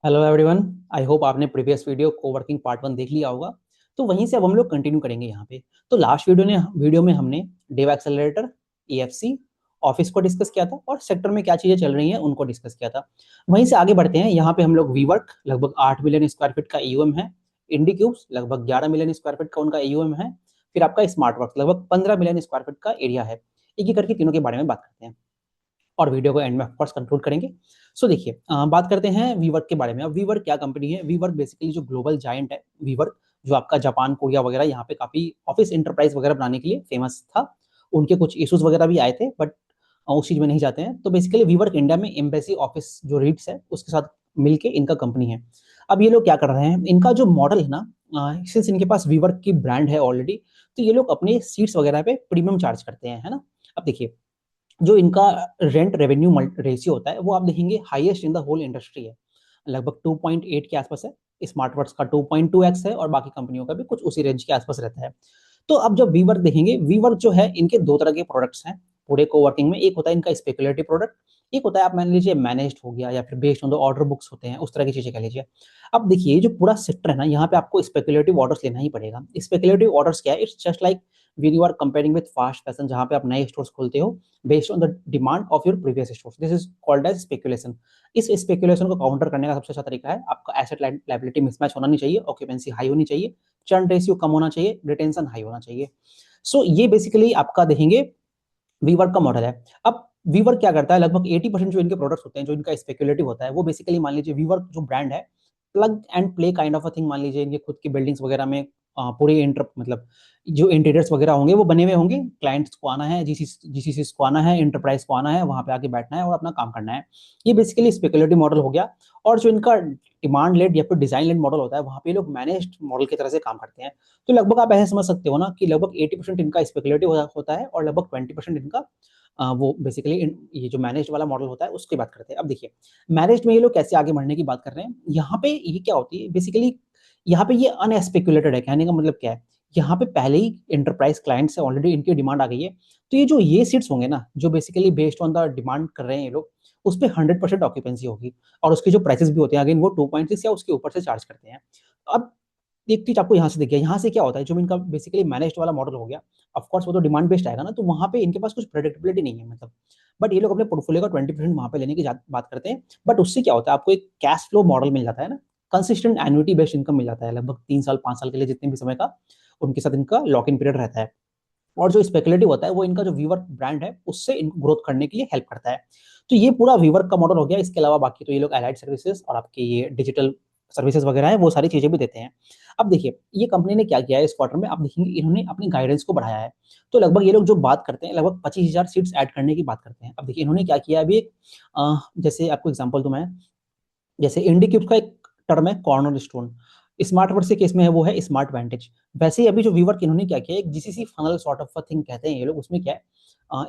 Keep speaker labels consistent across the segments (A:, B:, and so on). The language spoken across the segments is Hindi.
A: Hello everyone. आई होप आपने प्रीवियस वीडियो कोवर्किंग पार्ट 1 देख लिया होगा। तो वहीं से अब हम लोग कंटिन्यू करेंगे यहाँ पे। तो लास्ट वीडियो में हमने डेव एक्सेलरेटर, ईएफसी, ऑफिस को डिस्कस किया था और सेक्टर में क्या चीजें चल रही हैं उनको डिस्कस किया था। वहीं से आगे बढ़ते हैं। यहाँ पे हम लोग वीवर्क लगभग 8 मिलियन स्क्वायर फीट का ईयूएम है। इंडी क्यूब्स लगभग 11 मिलियन स्क्वायर फीट का उनका ईयूएम है। फिर आपका स्मार्ट वर्क लगभग 15 मिलियन स्क्वायर फीट का एरिया है। एक एक करके तीनों के बारे में बात करते हैं और वीडियो को एंड में ऑफकोर्स कंक्लूड करेंगे। सो देखिए, बात करते हैं वीवर्क के बारे में। अब वीवर्क क्या कंपनी है? वीवर्क बेसिकली जो ग्लोबल जायंट है वीवर्क, जो आपका जापान, कोरिया वगैरह यहाँ पे काफी ऑफिस इंटरप्राइज वगैरह बनाने के लिए फेमस था। उनके कुछ इश्यूज वगैरह भी आए थे, बट उस चीज में नहीं जाते हैं। तो बेसिकली वीवर्क इंडिया में एम्बेसी ऑफिस जो रीड्स है उसके साथ मिलके इनका कंपनी है। अब ये लोग क्या कर रहे हैं, इनका जो मॉडल है ना, सिंस इनके पास वीवर्क की ब्रांड है ऑलरेडी, तो ये लोग अपने सीट्स वगैरह पे प्रीमियम चार्ज करते हैं, है ना। अब देखिए, जो इनका रेंट रेवेन्यू रेशियो होता है वो आप देखेंगे highest in the whole industry है। लगभग 2.8 के आसपास है। स्मार्टवर्क्स का 2.2x है और बाकी कंपनियों का भी कुछ उसी रेंज के आसपास रहता है। तो अब जब वीवर्क देखेंगे, वीवर्क जो है इनके दो तरह के प्रोडक्ट्स हैं पूरे कोवर्किंग में। एक होता है इनका स्पेकुलेटिव प्रोडक्ट, एक होता है आप मान लीजिए मैनेज्ड हो गया या फिर based on the order books होते हैं, उस तरह की चीजें कह लीजिए। अब देखिए, ये जो पूरा सेक्टर है ना, यहाँ पे आपको स्पेकुलेटिव ऑर्डर्स लेना ही पड़ेगा। स्पेकुलेटिव ऑर्डर्स क्या है? It's just like when you are comparing with fast fashion, जहां पे आप नए स्टोर्स खोलते हो based on the demand of your previous stores. This is called as speculation. इस स्पेकुलेशन को काउंटर करने का सबसे अच्छा तरीका है, आपका एसेट लायबिलिटी मिसमैच होना नहीं चाहिए, ऑक्यूपेंसी हाई होनी चाहिए, चर्न रेशियो कम होना चाहिए, रिटेंशन हाई होना चाहिए। सो ये बेसिकली आपका देखेंगे वीवर्क का मॉडल है। अब वीवर्क क्या करता है, लगभग 80% जो इनके प्रोडक्ट्स होते हैं, जो इनका स्पेकुलेटिव होता है, वो बेसिकली मान लीजिए वीवर्क जो ब्रांड है, plug and play kind of a thing. मान लीजिए इनके खुद की बिल्डिंग्स वगैरह में पूरे इंटर मतलब जो इंटीरियर्स वगैरह होंगे वो बने हुए होंगे। क्लाइंट्स को आना है, जीसीसी को आना है, इंटरप्राइज को आना है, वहां पे आके बैठना है और अपना काम करना है। ये बेसिकली स्पेकुलेटिव मॉडल हो गया। और जो इनका डिमांड लेड या फिर डिजाइन लेड मॉडल होता है, वहां पे लोग मैनेज्ड मॉडल की तरह से काम करते हैं। तो लगभग आप ऐसे समझ सकते हो ना कि लगभग 80% इनका स्पेकुलेटिव होता है और लगभग 20% इनका वो बेसिकली ये जो मैनेज्ड वाला मॉडल होता है उसकी बात करते हैं। अब देखिए, मैनेज्ड में ये लोग कैसे आगे बढ़ने की बात कर रहे हैं। यहाँ पे ये क्या होती है बेसिकली, यहाँ पे ये अनएस्पेकुलेटेड है। कहने का मतलब क्या है, यहाँ पे पहले ही इंटरप्राइज क्लाइंट से ऑलरेडी इनकी डिमांड आ गई है। तो ये जो ये सीट्स होंगे ना, जो basically based on the demand कर रहे हैं ये लोग, उस पर 100% ऑक्यूपेंसी होगी। और उसके जो प्राइसेस भी होते हैं अगेन वो 2.6 या उसके ऊपर से चार्ज करते हैं। अब एक चीज आपको यहाँ से देखिए, यहाँ से क्या होता है, जो इनका बेसिकली मैनेज्ड वाला मॉडल हो गया, ऑफकोर्स वो तो डिमांड बेस्ड आएगा ना, तो वहां पे इनके पास कुछ प्रेडिक्टेबिलिटी नहीं है मतलब। बट ये लोग अपने पोर्टफोलियो का 20% वहां पे लेने की बात करते हैं। बट उससे क्या होता है, आपको एक कैश फ्लो मॉडल मिल जाता है ना, कंसिस्टेंट एन्युटी बेस्ड इनकम मिल जाता है लगभग 3 साल 5 साल के लिए, जितने भी समय का उनके साथ इनका लॉक इन पीरियड रहता है। और जो स्पेकुलेटिव होता है वो इनका जो वीवर्क ब्रांड है उससे इनको ग्रोथ करने के लिए हेल्प करता है। तो ये पूरा वीवर्क का मॉडल हो गया। इसके अलावा बाकी तो ये लोग एलाइड सर्विसेज और आपके ये डिजिटल सर्विसेज वगैरह है, वो सारी चीजें भी देते हैं। अब देखिए, ये कंपनी ने क्या किया है इस क्वार्टर में, आप देखेंगे इन्होंने अपनी गाइडेंस को बढ़ाया है। तो लगभग ये लोग जो बात करते हैं, लगभग 25,000 सीट्स ऐड करने की बात करते हैं। अब देखिए इन्होंने क्या किया अभी, जैसे आपको एग्जाम्पल दूं मैं, जैसे इंडिक्यूब का एक टर्म है कॉर्नर स्टोन, स्मार्ट वर्ड के केस में है वो है स्मार्ट वेंटेज। वैसे ही अभी जो वीवर्क इन्होंने क्या किया, एक GCC funnel sort of thing कहते हैं ये लोग, उसमें क्या है,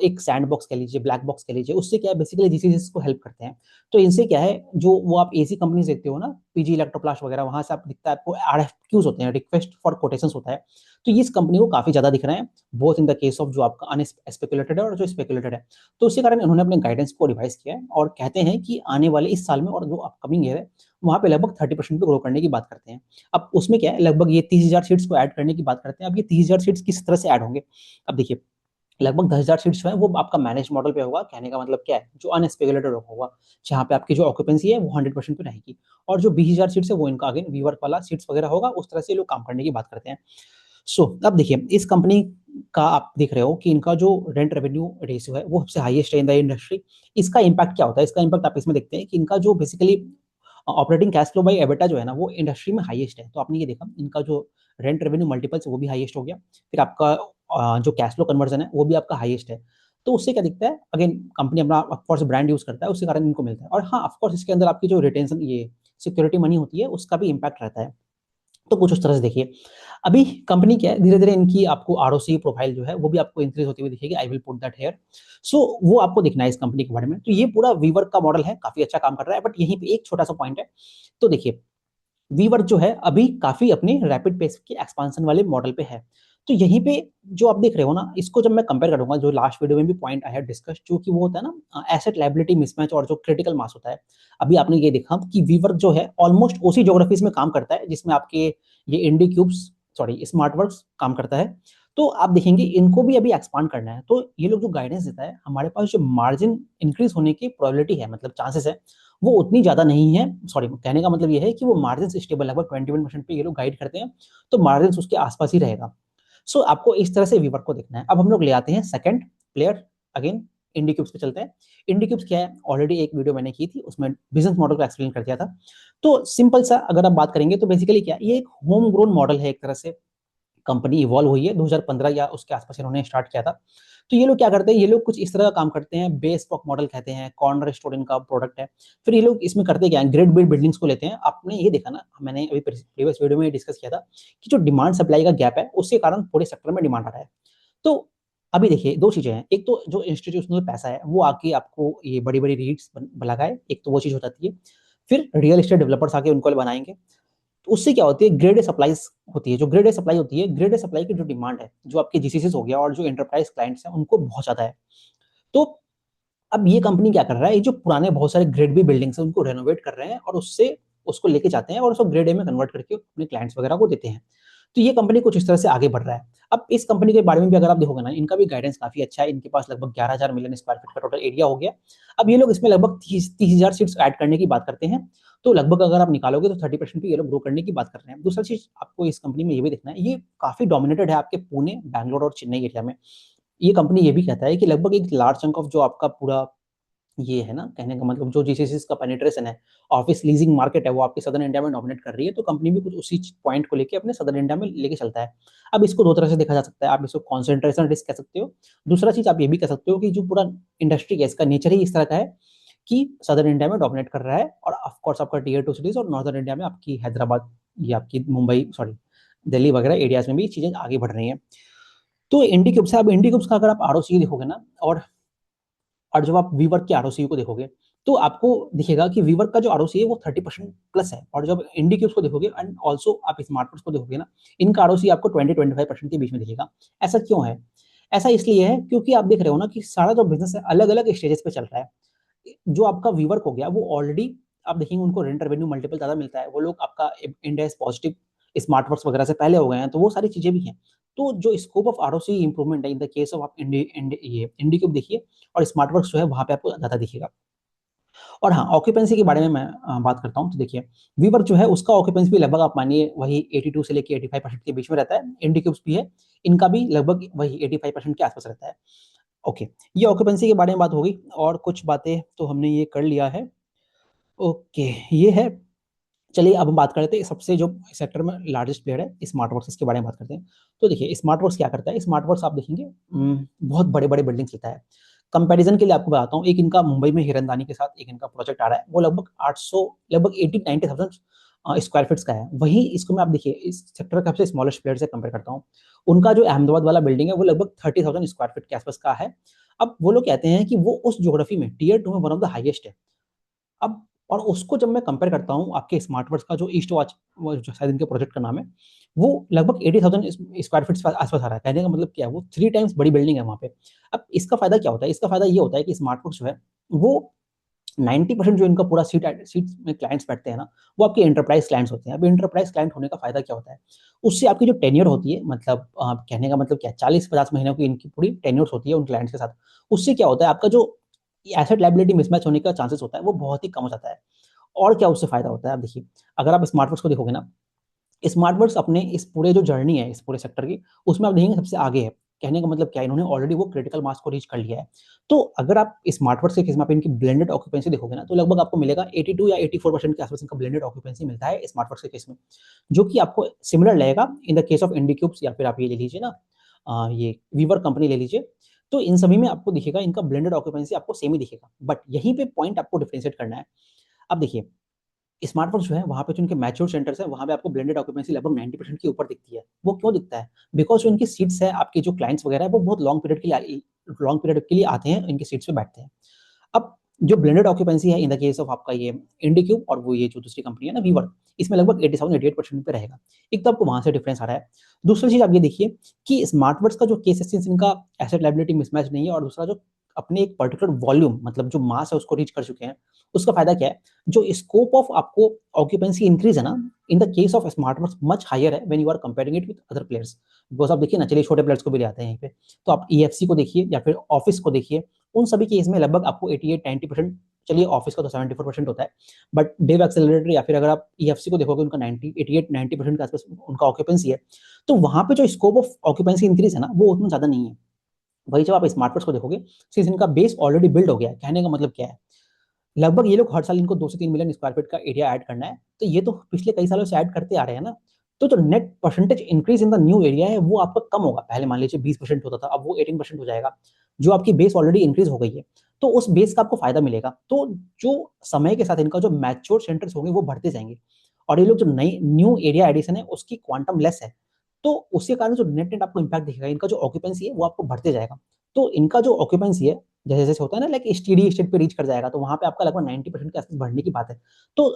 A: एक सैंड बॉक्स कह लीजिए, ब्लैक बॉक्स कह लीजिए, उससे क्या है बेसिकली जीसीसी को हेल्प करते हैं। तो इनसे क्या है, जो वो आप एसी कंपनी देखते हो ना, पीजी इलेक्ट्रोप्लास्ट वगैरह, वहां से आप दिखता है आपको आरएफक्यूज होते हैं, रिक्वेस्ट फॉर कोटेशंस होता है। तो ये इस कंपनी को काफी ज्यादा दिख रहे हैं, both in the case of जो आपका अनस्पेकुलेटेड है और जो स्पेकुलेटेड है। तो उसी कारण इन्होंने अपने गाइडेंस को रिवाइज किया है और कहते हैं कि आने वाले इस साल में और जो अपकमिंग ईयर है, वहां पे लगभग 30% पे ग्रो करने की बात करते हैं। अब उसमें क्या है, लगभग ये 30,000 सीट्स को ऐड करने की बात करते हैं। अब ये 30,000 सीट्स किस तरह से ऐड होंगे, अब देखिए, लगभग 10,000 सीट्स जो है वो आपका मैनेज मॉडल पे होगा। कहने का मतलब क्या है, जो अनस्पेकुलेटेड होगा, जहाँ पे आपकी जो ऑक्यूपेंसी है वो 100% पे रहेगी। और जो 20,000 सीट्स है वो इनका अगेन वीवर्क वाला सीट्स वगैरह होगा। उस तरह से लोग काम करने की बात करते हैं। सो अब देखिए, इस कंपनी का आप देख रहे हो कि इनका जो रेंट रेवेन्यू रेशियो है वो सबसे हाईएस्ट है इन द इंडस्ट्री। इसका इम्पैक्ट क्या होता है, इसका इम्पैक्ट आप इसमें देखते हैं कि इनका जो basically operating cash flow by EBITDA जो है ना, वो इंडस्ट्री में हाईएस्ट है। तो आपने ये देखा, इनका जो रेंट रेवेन्यू मल्टीपल्स वो भी हाईएस्ट हो गया। फिर आपका जो कैश फ्लो कन्वर्जन है वो भी आपका हाईएस्ट है। तो उससे क्या दिखता है, अगेन कंपनी अपना ऑफकोर्स ब्रांड यूज करता है, उसके कारण इनको मिलता है। और हाँ, ऑफकोर्स इसके अंदर आपकी जो रिटेंशन, ये सिक्योरिटी मनी होती है, उसका भी इम्पैक्ट रहता है। तो कुछ उस तरह से देखिए, अभी कंपनी क्या है, धीरे धीरे इनकी आपको आरओसी प्रोफाइल जो है वो भी आपको इंक्रीज होती हुई दिखेगी। I will put that here. So वो आपको दिखना है इस कंपनी के बारे में। तो ये पूरा वीवर्क का मॉडल है, काफी अच्छा काम कर रहा है। बट यहीं पे एक छोटा सा पॉइंट है। तो देखिए, वीवर्क जो है अभी काफी अपने रैपिड पेस के एक्सपांशन वाले मॉडल पे है। तो यहीं पे जो आप देख रहे हो ना, इसको जब मैं कंपेयर करूंगा, जो लास्ट वीडियो में भी पॉइंट आई हैड डिस्कस, जो कि वो होता है ना एसेट लायबिलिटी मिसमैच और जो क्रिटिकल मास होता है। अभी आपने ये देखा कि वीवर्क जो है ऑलमोस्ट उसी ज्योग्राफीज में काम करता है जिसमें आपके ये इंडी क्यूब्स, सॉरी स्मार्ट वर्क्स काम करता है। तो आप देखेंगे इनको भी अभी एक्सपांड करना है, तो ये लोग जो गाइडेंस देता है, हमारे पास जो मार्जिन इंक्रीज होने की प्रोबेबिलिटी है, मतलब चांसेस है, वो उतनी ज्यादा नहीं है। सॉरी, कहने का मतलब ये है कि वो मार्जिन स्टेबल, लगभग 21% पे ये लोग गाइड करते हैं, तो मार्जिन उसके आसपास ही रहेगा। सो आपको इस तरह से वीवर्क को देखना है। अब हम लोग ले आते हैं सेकंड प्लेयर, अगेन इंडिक्यूब्स पे चलते हैं। इंडिक्यूब्स क्या है, ऑलरेडी एक वीडियो मैंने की थी, उसमें बिजनेस मॉडल को एक्सप्लेन कर दिया था। तो सिंपल सा अगर आप बात करेंगे तो बेसिकली क्या, ये एक होम ग्रोन मॉडल है, एक तरह से कंपनी इवॉल्व हुई है 2015 या उसके आसपास इन्होंने स्टार्ट किया था। तो ये लोग क्या करते हैं, ये लोग कुछ इस तरह का काम करते हैं, बेस स्टॉक मॉडल कहते हैं, कॉर्नर स्टोर इनका प्रोडक्ट है। फिर ये लोग इसमें करते क्या है, ग्रेड बिल्ड बिल्डिंग्स को लेते हैं। आपने ये देखा ना, मैंने अभी प्रीवियस वीडियो में डिस्कस किया था कि जो डिमांड सप्लाई का गैप है, उसके कारण पूरे सेक्टर में डिमांड आ रहा है। तो अभी देखिए दो चीजें हैं, एक तो जो इंस्टीट्यूशनल पैसा है वो आके आपको ये बड़ी बड़ी रीट्स लगाए, एक तो वो चीज हो जाती है। फिर रियल एस्टेट डेवलपर्स आके उनको बनाएंगे, तो उससे क्या होती है, ग्रेड ए सप्लाईज होती है। जो ग्रेड ए सप्लाई होती है, ग्रेड ए सप्लाई की जो डिमांड है, जो आपके जीसीसीस हो गया और जो एंटरप्राइज क्लाइंट्स हैं, उनको बहुत ज्यादा है। तो अब ये कंपनी क्या कर रहा है, ये जो पुराने बहुत सारे ग्रेड बी बिल्डिंग्स हैं उनको रेनोवेट कर रहे हैं और उससे उसको लेके जाते हैं और उसको ग्रेड ए में कन्वर्ट करके अपने क्लाइंट्स वगैरह को देते हैं। तो ये कंपनी कुछ इस तरह से आगे बढ़ रहा है। अब इस कंपनी के बारे में भी अगर आप देखोगे ना, इनका भी गाइडेंस काफी अच्छा है। इनके पास लगभग 11,000 मिलियन स्क्वायर फीट का टोटल एरिया हो गया। अब ये लोग इसमें लगभग 30,000 सीट्स ऐड करने की बात करते हैं। तो लगभग अगर आप निकालोगे तो 30% पे ये लोग ग्रो करने की बात कर रहे हैं। दूसरा चीज आपको इस कंपनी में ये भी देखना है, ये काफी डोमिनेटेड है आपके पुणे, बैंगलोर और चेन्नई एरिया में। ये कंपनी ये भी कहता है कि लगभग एक लार्ज चंक ऑफ जो आपका पूरा ये है ना, कहने का मतलब जो जीसीसीस का पेनिट्रेशन है, ऑफिस लीजिंग मार्केट है, वो आपके सदर्न इंडिया में डोमिनेट कर रही है। तो कंपनी भी कुछ उसी पॉइंट को लेके अपने सदर्न इंडिया में लेके चलता है। अब इसको दो तरह से देखा जा सकता है, आप इसको कॉन्सेंट्रेशन रिस्क कह सकते हो। दूसरा चीज आप ये भी कह सकते हो कि जो पूरा इंडस्ट्री है, इसका नेचर ही इस तरह का है कि सदर्न इंडिया में डोमिनेट कर रहा है, और ऑफकोर्स आपका टीयर 2 सिटीज और नॉर्दर्न इंडिया में आपकी हैदराबाद, ये आपकी मुंबई, सॉरी दिल्ली वगैरह एरियाज में भी चीजें आगे बढ़ रही हैं। तो इंडी क्यूब्स है। अब इंडी क्यूब्स का अगर आप आरओसी देखोगे ना, और जब आप वीवर्क के आरओसी को देखोगे, तो आपको दिखेगा कि वीवर्क का जो आरओसी है वो 30% प्लस है। और जब इंडी क्यूब्स को देखोगे एंड ऑल्सो आप स्मार्टवर्क्स को देखोगे ना, इनका आरओसी आपको 20-25% के बीच में दिखेगा। ऐसा क्यों है? ऐसा इसलिए है क्योंकि आप देख रहे हो ना कि सारा जो बिजनेस है अलग अलग स्टेजेस पे चल रहा है। जो आपका वीवर्क हो गया वो ऑलरेडी, आप देखेंगे उनको रेंट रेवेन्यू मल्टीपल ज्यादा मिलता है, वो लोग आपका इंडेक्स पॉजिटिव स्मार्टवर्क्स वगैरह से पहले हो गए हैं, तो वो सारी चीजें भी हैं। तो जो स्कोप ऑफ आरओसी इंप्रूवमेंट है इन द केस ऑफ आप इंडी क्यूब देखिए, और स्मार्टवर्क्स जो है वहां पे आपको ज्यादा दिखेगा। और हाँ, ऑक्यूपेंसी के बारे में मैं बात करता हूँ, तो देखिए वीवर्क जो है उसका ऑक्यूपेंसी भी लगभग आप मानिए वही 82 से लेके 85% के बीच में रहता है। इंडी क्यूब्स भी है, इनका भी लगभग वही 85% के आसपास रहता है। ओके, ये ऑक्यूपेंसी के बारे में बात होगी, और कुछ बातें तो हमने ये कर लिया है। ओके, ये है। चलिए अब हम बात करते हैं सबसे जो सेक्टर में लार्जेस्ट प्लेयर है स्मार्टवर्क्स, इसके बारे में बात करते हैं। तो देखिए स्मार्टवर्क्स क्या करता है, स्मार्टवर्क्स आप देखेंगे बहुत बड़े बड़े बिल्डिंग्स लेता है। कंपैरिजन के लिए आपको बताता हूँ, एक इनका मुंबई में हिरनदानी के साथ एक इनका प्रोजेक्ट आ रहा है, वो लगभग 800, लगभग 80-90,000 स्क्वायर फीट्स का है। वहीं इसको मैं आप देखिए इस सेक्टर का सबसे स्मॉलेस्ट प्लेयर से कंपेयर करता हूँ, उनका जो अहमदाबाद वाला बिल्डिंग है वो लगभग 30,000 स्क्वायर फीट के आसपास का है। अब वो लोग कहते हैं कि वो उस ज्योग्राफी में टीयर 2 में वन ऑफ द हाईएस्ट है। अब और उसको जब मैं कंपेयर करता हूँ आपके स्मार्टवर्क्स का जो ईस्ट वॉच, वो जो शायद इनके प्रोजेक्ट का नाम है, वो लगभग 80,000 स्क्वायर फीट आसपास आ रहा है। कहने का मतलब क्या है, वो 3 टाइम्स बड़ी बिल्डिंग है वहाँ पे। अब इसका फायदा क्या होता है, इसका फायदा ये होता है कि स्मार्टवर्क्स जो है वो 90% जो इनका पूरा सीट में क्लाइंट्स बैठते हैं ना, वो आपके एंटरप्राइज क्लाइंट्स होते हैं। अब एंटरप्राइज क्लाइंट होने का फायदा क्या होता है, उससे आपकी जो टेन्योर होती है, मतलब कहने का मतलब क्या, 40-50 महीनों की इनकी पूरी टेन्योर होती है उन क्लाइंट्स के साथ। उससे क्या होता है, आपका जो एसेट लायबिलिटी मिसमैच होने का चांसेस होता है वो बहुत ही कम हो जाता है। और क्या उससे फायदा होता है, आप देखिए अगर आप स्मार्टवर्क्स को देखोगे ना, स्मार्टवर्क्स अपने इस पूरे जो जर्नी है इस पूरे सेक्टर की, उसमें आप देखेंगे सबसे आगे है। कहने का मतलब क्या है, इन्होंने ऑलरेडी वो क्रिटिकल मास को रीच कर लिया है। तो अगर आप स्मार्टवर्क्स के केस में आप इनकी ब्लेंडेड ऑक्यूपेंसी देखोगे ना, तो लगभग आपको मिलेगा 82 या 84% के आसपास इनका ब्लेंडेड ऑक्यूपेंसी मिलता है स्मार्टवर्क्स के केस में, जो कि आपको सिमिलर लगेगा इन द केस ऑफ इंडिक्यूब्स, या फिर आप ये ले लीजिए ना, ये वीवर कंपनी ले लीजिए। तो इन सभी में आपको दिखेगा इनका ब्लेंडेड ऑक्यूपेंसी आपको सेम ही दिखेगा, बट यहीं पे पॉइंट आपको डिफरेंशिएट करना है। अब देखिए स्मार्टफ़ोन जो है वहाँ पे जो इनके मैच्योर सेंटर्स हैं, वहाँ पे आपको ब्लेंडेड ऑक्यूपेंसी लगभग 90% के ऊपर दिखती है। वो क्यों दिखता है? बिकॉज़ जो इनकी सीट्स है, आपके जो क्लाइंट्स वगैरह है, वो बहुत लॉन्ग पीरियड के लिए आते हैं, इनकी सीट्स पे बैठते हैं। अब जो ब्लेंडेड ऑक्यूपेंसी है इन द केस ऑफ आपका ये इंडिक्यूब और वो ये जो दूसरी कंपनी है ना वीवर्क, इसमें लगभग 87-88% पे रहेगा। एक तो आपको वहां से डिफरेंस आ रहा है। दूसरी चीज आप ये देखिए कि स्मार्टवर्क्स का जो केस है, इनका एसेट लायबिलिटी मिसमैच नहीं है, और दूसरा जो अपने एक पर्टिकुलर वॉल्यूम मतलब जो मास है उसको रीच कर चुके हैं, उसका फायदा क्या है, जो स्कोप ऑफ आपको ऑक्यूपेंसी इंक्रीज है ना, in the case of Smartworks much higher है when you are comparing it with other players. Because आप देखिए ना, चलिए छोटे प्लेयर्स को भी ले आते हैं यहीं पे, तो आप ईएफसी को देखिए या फिर ऑफिस को देखिए, उन सभी केस में लगभग आपको 88-90%, चलिए ऑफिस का तो 74% होता है, बट डेव एक्सेलरेटर या फिर अगर आप ईएफसी को देखोगे उनका 88-90% के आसपास उनका ऑक्यूपेंसी है। तो वहां पे जो स्कोप ऑफ ऑक्यूपेंसी इंक्रीज है ना, वो उतना ज्यादा नहीं है। वही जब आप स्मार्टवर्क्स को देखोगे, सिंस इनका बेस ऑलरेडी बिल्ड हो गया है, कहने का मतलब क्या है, लगभग ये लोग हर साल इनको 2 से 3 मिलियन स्क्वायर फीट का एरिया ऐड करना है, तो ये तो पिछले कई सालों से ऐड करते आ रहे हैं ना। तो जो net percentage increase in the new area है वो आपका कम होगा। पहले मान लीजिए 20% होता था, अब वो 18% हो जाएगा, जो आपकी बेस ऑलरेडी इंक्रीज हो गई है, तो उस बेस का आपको फायदा मिलेगा। तो जो समय के साथ इनका जो मैच्योर सेंटर्स होंगे वो बढ़ते जाएंगे, और ये लोग जो नई न्यू एरिया एडिशन है उसकी क्वांटम लेस है, तो उसके कारण जो नेट नेट आपको इम्पैक्ट दिखेगा, इनका जो ऑक्यूपेंसी है वो आपको बढ़ते जाएगा। तो इनका जो ऑक्यूपेंसी है जैसे जैसे होता है ना, लाइक स्टेडी स्टेट पे रीच कर जाएगा, तो वहां पे आपका लगभग 90% के आसपास बढ़ने की बात है। तो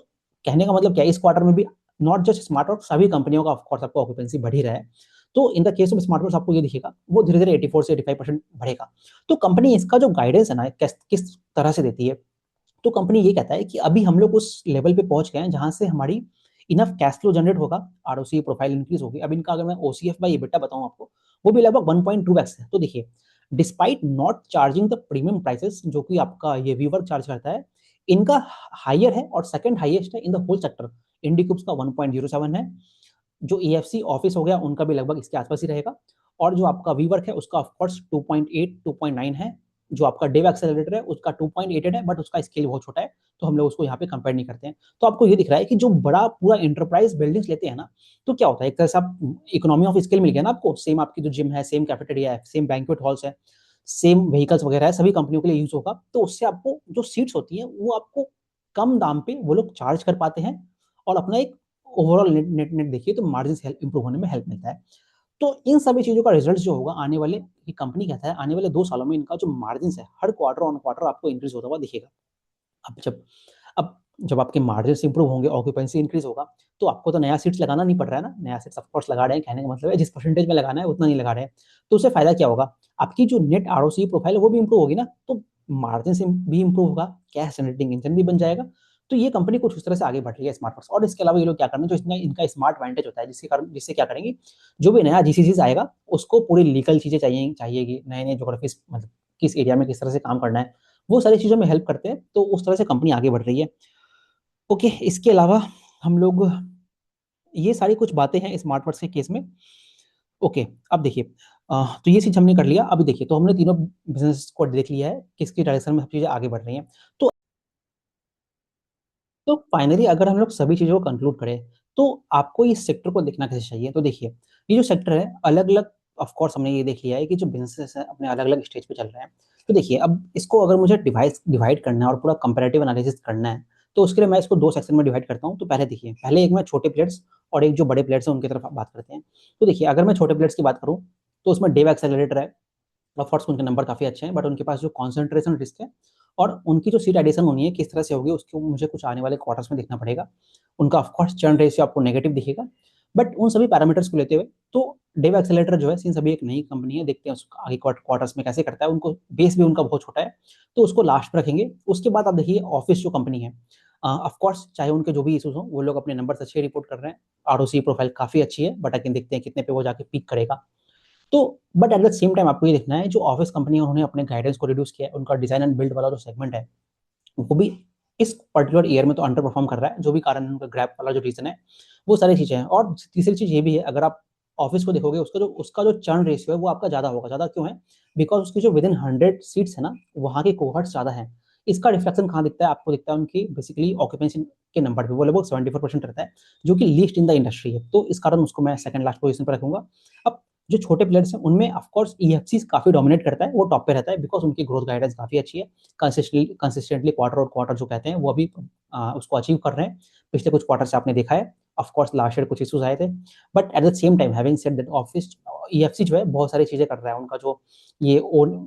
A: कहने का मतलब क्या है, इस क्वार्टर में भी नॉट जस्ट स्मार्टवर्क, सभी कंपनियों का ऑफकोर्स आपको ऑक्यूपेंसी बढ़ ही रहा है। तो इन द केस ऑफ स्मार्टवर्क आपको ये दिखेगा वो धीरे धीरे 84 से 85% बढ़ेगा। तो कंपनी इसका जो गाइडेंस है ना, किस तरह से देती है, तो कंपनी ये कहता है कि अभी हम लोग उस लेवल पे पहुंच गए हैं जहां से हमारी इनफ कैश फ्लो जनरेट होगा, आरओसी प्रोफाइल इंक्रीज होगी। अब इनका अगर मैं ओसीएफ बाई EBITDA बताऊं आपको, वो भी लगभग 1.2x है। तो देखिए, despite not charging the premium prices जो कि आपका ये वीवर चार्ज करता है, इनका हायर है और सेकंड हाईएस्ट है इन द होल सेक्टर। इंडिकूप्स का 1.07 है, जो एएफसी ऑफिस हो गया उनका भी लगभग इसके आसपास ही रहेगा, और जो आपका वीवर्क है उसका ऑफकोर्स 2.8 2.9 है, जो आपका डेव एक्सेलरेटर है उसका 2.8 है, बट उसका स्केल बहुत छोटा है, तो हम लोग उसको यहाँ पे कंपेयर नहीं करते हैं। तो आपको ये दिख रहा है कि जो बड़ा पूरा एंटरप्राइज बिल्डिंग्स लेते हैं ना, तो क्या होता है, एक तरह से आप इकोनॉमी ऑफ स्केल मिल गया ना आपको, सेम आपकी जो जिम है, सेम कैफेटेरिया है, सेम बैंक्वेट हॉल्स है, सेम व्हीकल्स वगैरह है, सभी कंपनियों के लिए यूज होगा, तो उससे आपको जो सीट्स होती हैं वो आपको कम दाम पे वो लोग चार्ज कर पाते हैं, और अपना एक ओवरऑल नेट नेट नेट देखिए तो मार्जिन इंप्रूव होने में हेल्प मिलता है। तो इन सभी चीजों का रिजल्ट जो होगा आने वाले, ये कंपनी कहता है आने वाले 2 सालों में इनका जो मार्जिन है हर क्वार्टर ऑन क्वार्टर आपको इंक्रीज होता हुआ दिखेगा। अब जब आपके मार्जिन इंप्रूव होंगे, ऑक्यूपेंसी इंक्रीज होगा, तो आपको तो नया सीट्स लगाना नहीं पड़ रहा है ना, नया सीट्स ऑफकोर्स लगा रहे हैं, कहने का मतलब है जिस परसेंटेज में लगाना है उतना नहीं लगा रहे हैं। तो उससे फायदा क्या होगा, आपकी जो नेट आरओसी प्रोफाइल है वो भी इंप्रूव होगी ना, तो मार्जिन से भी इंप्रूव होगा, कैश जनरेटिंग इंजन भी बन जाएगा। तो ये कंपनी कुछ उस तरह से आगे बढ़ रही है स्मार्टवर्क्स। और इसके अलावा ये लोग क्या करना है, जो इसमें इनका स्मार्ट एडवांटेज होता है, जिसके कारण जिससे क्या करेंगे, जो भी नया जीसीसी आएगा उसको पूरी लीगल चीजें चाहिएगी, नए नए जोग्राफीज मतलब किस एरिया में किस तरह से काम करना है, वो सारी चीजों में हेल्प करते हैं। तो उस तरह से कंपनी आगे बढ़ रही है। ओके, इसके अलावा हम लोग, ये सारी कुछ बातें हैं स्मार्टवर्क्स के केस में। ओके, अब देखिए, तो ये चीज हमने कर लिया। अभी देखिए, तो हमने तीनों बिजनेस को देख लिया है किसकी डायरेक्शन में सब चीजें आगे बढ़ रही हैं। तो फाइनली अगर हम लोग सभी चीज़ों को कंक्लूड करें, तो आपको इस सेक्टर को देखना कैसे चाहिए। तो देखिए, ये जो सेक्टर है अलग-अलग, ऑफ कोर्स हमने ये देख लिया है कि जो बिज़नेसेस हैं अपने अलग-अलग स्टेज पे चल रहे हैं। तो देखिए, अब इसको अगर मुझे डिवाइड करना है और पूरा कंपैरेटिव एनालिसिस करना है, तो उसके लिए मैं इसको 2 सेक्शन में डिवाइड करता हूँ। तो पहले देखिए, पहले एक मैं छोटे प्लेयर्स और एक जो बड़े प्लेयर्स हैं उनकी तरफ बात करते हैं। तो देखिए, अगर मैं छोटे प्लेयर्स की बात करूँ, तो उसमें डेव एक्सेलरेटर है। ऑफ कोर्स उनके नंबर काफ़ी अच्छे हैं, बट उनके पास जो कॉन्संट्रेशन रिस्क है और उनकी जो सीट एडिशन होनी है किस तरह से होगी, उसको मुझे कुछ आने वाले क्वार्टर्स में देखना पड़ेगा। उनका ऑफ कोर्स चर्न रेशियो आपको नेगेटिव दिखेगा, बट उन सभी पैरामीटर्स को लेते हुए तो डेव एक्सेलरेटर जो है, सिंस अभी एक नई कंपनी है, देखते हैं उसका आगे क्वार्टर्स में कैसे करता है। उनको बेस भी उनका बहुत छोटा है, तो उसको लास्ट पर रखेंगे। उसके बाद आप देखिए ऑफिस जो कंपनी है, ऑफ कोर्स चाहे उनके जो भी इशूज हो, वो लोग अपने नंबर अच्छे रिपोर्ट कर रहे हैं, आरओसी प्रोफाइल काफी अच्छी है, बट अगेन देखते हैं कितने पे वो जाके पीक करेगा। तो but at the same time आपको ये देखना है, जो ऑफिस कंपनी है उन्होंने अपने गाइडेंस को रिड्यूस किया है, उनका डिजाइन एंड बिल्ड वाला जो सेगमेंट है वो भी इस पर्टिकुलर ईयर में तो अंडर परफॉर्म कर रहा है, जो भी कारण उनका ग्रैप वाला जो रीजन है, वो सारी चीजें हैं। और तीसरी चीज ये भी है, अगर आप ऑफिस को देखोगे, उसका जो चर्न रेशियो है वो आपका ज्यादा होगा। ज्यादा क्यों है, बिकॉज उसकी जो विद इन 100 सीट्स है ना, वहाँ के कोहर्ट्स ज्यादा है। इसका रिफ्लेक्शन कहाँ दिखता है, आपको दिखता है उनकी बेसिकली ऑक्यूपेंसी के नंबर पे, वो लगभग 74% रहता है, जो कि लीस्ट इन द इंडस्ट्री है। तो इस कारण उसको मैं सेकंड लास्ट पोजीशन पर रखूंगा। अब जो छोटे प्लेयर्स हैं उनमें ऑफ कोर्स ईएफसी काफी डोमिनेट करता है, वो टॉप पे रहता है, बिकॉज उनकी ग्रोथ गाइडेंस काफी अच्छी है। कंसिस्टेंटली क्वार्टर और क्वार्टर जो कहते हैं वो अभी उसको अचीव कर रहे हैं, पिछले कुछ क्वार्टर से आपने देखा है। ऑफ कोर्स लास्ट ईयर कुछ इश्यूज आए थे, but at the same time having said that office EFC जो है बहुत सारी चीजें कर रहा है, उनका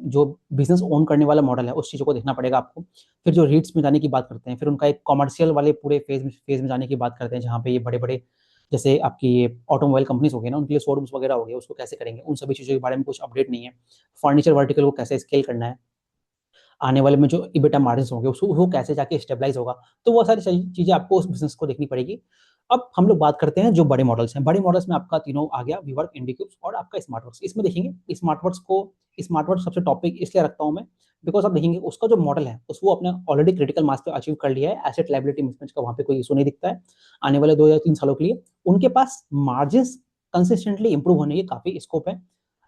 A: जो बिजनेस ओन करने वाला मॉडल है उस चीजों को देखना पड़ेगा आपको। फिर जो रीट्स में जाने की बात करते हैं, फिर उनका एक कॉमर्शियल वाले पूरे फेज में जाने की बात करते हैं, जहाँ पे ये बड़े बड़े जैसे आपकी ये ऑटोमोबाइल कंपनीज हो गई ना, उनके लिए शोरूम्स वगैरह हो गए, उसको कैसे करेंगे, उन सभी चीज़ों के बारे में कुछ अपडेट नहीं है। फर्नीचर वर्टिकल को कैसे स्केल करना है, आने वाले में जो इबिटा मार्जिन होंगे उसको वो कैसे जाके स्टेबलाइज होगा, तो वो सारी चीज़ें आपको उस बिजनेस को देखनी पड़ेगी। अब हम लोग बात करते हैं जो बड़े मॉडल्स हैं। बड़े मॉडल्स में आपका तीनों आ गया, वीवर्क, इंडिक्यूब्स और आपका स्मार्टवर्क्स। इसमें देखेंगे स्मार्टवर्क्स सबसे टॉपिक इसलिए रखता हूं मैं, बिकॉज आप देखेंगे उसका जो मॉडल है उस वो अपने ऑलरेडी क्रिटिकल मास पे अचीव कर लिया है, एसेट लायबिलिटी मिसमैच का वहां पे कोई इशू नहीं दिखता है आने वाले 2 या 3 सालों के लिए। उनके पास मार्जिन कंसिस्टेंटली इंप्रूव होने की काफी स्कोप है।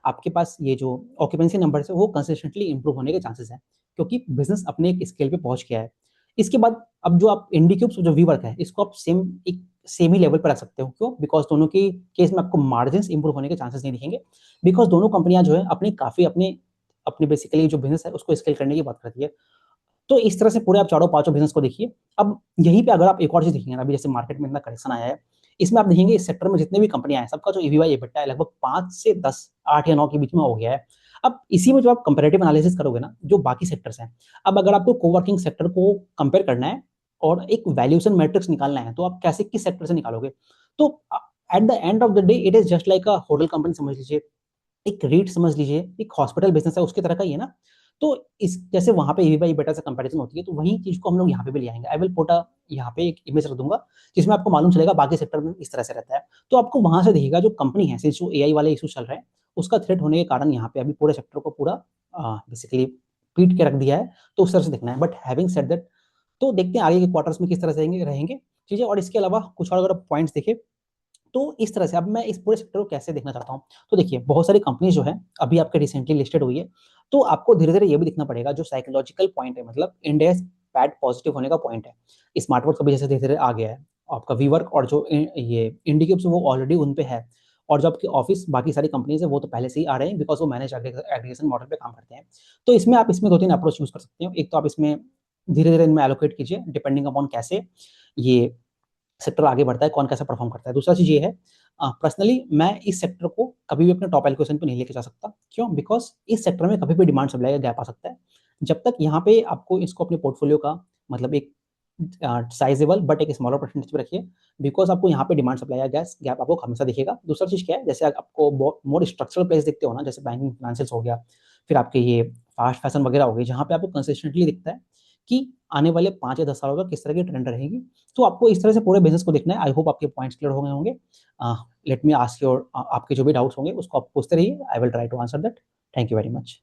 A: आपके पास ये जो ऑक्यूपेंसी नंबर है वो कंसिस्टेंटली इंप्रूव होने के चांसेस हैं, क्योंकि बिजनेस अपने एक स्केल पे पहुंच गया है। इसके बाद अब जो आप इंडिक्यूब्स जो वीवर्क है इसको आप सेम ही लेवल पर रख सकते हो। क्यों? बिकॉज दोनों की केस में आपको मार्जिन इंप्रूव होने के चांसेस नहीं दिखेंगे, बिकॉज दोनों कंपनियां जो है अपने अपने बेसिकली जो बिजनेस है उसको स्केल करने की बात करती है। तो इस तरह से पूरे आप चारों पांचों बिजनेस को देखिए। अब यहीं पे अगर आप एक और चीज देखेंगे, अभी जैसे मार्केट में इतना करेक्शन आया है, इसमें आप देखेंगे इस सेक्टर में जितने भी कंपनियां हैं सबका जो ईवीवाई एबिटा है लगभग 5 से 10, 8 या 9 के बीच में हो गया है। अब इसी में जो आप कंपैरेटिव एनालिसिस करोगे ना जो बाकी सेक्टर्स हैं, अब अगर आपको कोवर्किंग सेक्टर को कंपेयर करना है और एक वैल्यूएशन मैट्रिक्स निकालना है, तो आप कैसे किस सेक्टर से निकालोगे? तो at the end of the day it is just like a hotel company समझ लीजिए, एक रीट समझ लीजिए, एक हॉस्पिटल बिजनेस है उसकी तरह का ही है ना। तो इस जैसे वहां पे ईवीबाई बेटा से कंपैरिजन होती है, तो वही चीज को हम लोग यहाँ पे भी ले आएंगे। आई विल पुट यहाँ पे एक इमेज रख दूंगा जिसमें आपको मालूम चलेगा बाकी सेक्टर में इस तरह से रहता है। तो आपको वहां से दिखेगा जो कंपनी है, जो एआई वाले इशू चल रहे हैं उसका थ्रेट होने के कारण यहाँ पे अभी पूरे सेक्टर को पूरा बेसिकली पीट के रख दिया है। तो उस तरह से देखना है। बट हैविंग सेड दैट, तो देखते हैं आगे के क्वार्टर्स में किस तरह से रहेंगे चीजें। और इसके अलावा कुछ और अगर पॉइंट्स देखें तो इस तरह से अब मैं इस पूरे सेक्टर को कैसे देखना चाहता हूँ, तो देखिए बहुत सारी कंपनी जो है अभी आपके रिसेंटली लिस्टेड हुई है, तो आपको धीरे धीरे ये भी दिखना पड़ेगा जो साइकोलॉजिकल पॉइंट है, मतलब इंडिया पैट पॉजिटिव होने का पॉइंट है। स्मार्टवर्क कभी जैसे धीरे धीरे आ गया है, आपका वीवर्क और जो ये इंडिक्यूब्स वो ऑलरेडी उन पे है, और जो आपके ऑफिस बाकी सारी कंपनीज है वो तो पहले से ही आ रहे हैं बिकॉज वो मैनेज एग्रीगेशन मॉडल पे काम करते हैं। तो इसमें आप इसमें 2-3 अप्रोच यूज कर सकते हो। एक तो आप इसमें धीरे धीरे इनमें एलोकेट कीजिए डिपेंडिंग अपॉन कैसे ये सेक्टर आगे बढ़ता है, कौन कैसा परफॉर्म करता है। दूसरा चीज ये है, पर्सनली मैं इस सेक्टर को कभी भी अपने टॉप एलोकेशन पे नहीं लेके जा सकता। क्यों? बिकॉज इस सेक्टर में कभी भी डिमांड सप्लाई का गैप आ सकता है। जब तक यहाँ पे आपको इसको अपने पोर्टफोलियो का मतलब एक साइजेबल बट एक स्मॉलर परसेंटेज पे रखिए, बिकॉज आपको यहाँ पे डिमांड सप्लाई का गैप आपको हमेशा दिखेगा। दूसरा चीज क्या है, जैसे आपको मोर स्ट्रक्चरल प्लेस दिखते हो ना, जैसे बैंकिंग फाइनेंशियल हो गया, फिर आपके ये फास्ट फैशन वगैरह हो गई, जहाँ पे आपको कंसिस्टेंटली दिखता है कि आने वाले 5 या 10 सालों तक किस तरह की ट्रेंड रहेगी। तो आपको इस तरह से पूरे बिजनेस को देखना है। आई होप आपके पॉइंट्स क्लियर हो गए होंगे। लेट मी आस्क योर आपके जो भी डाउट्स होंगे उसको आप पूछते रहिए, I will try to answer that. Thank you very much.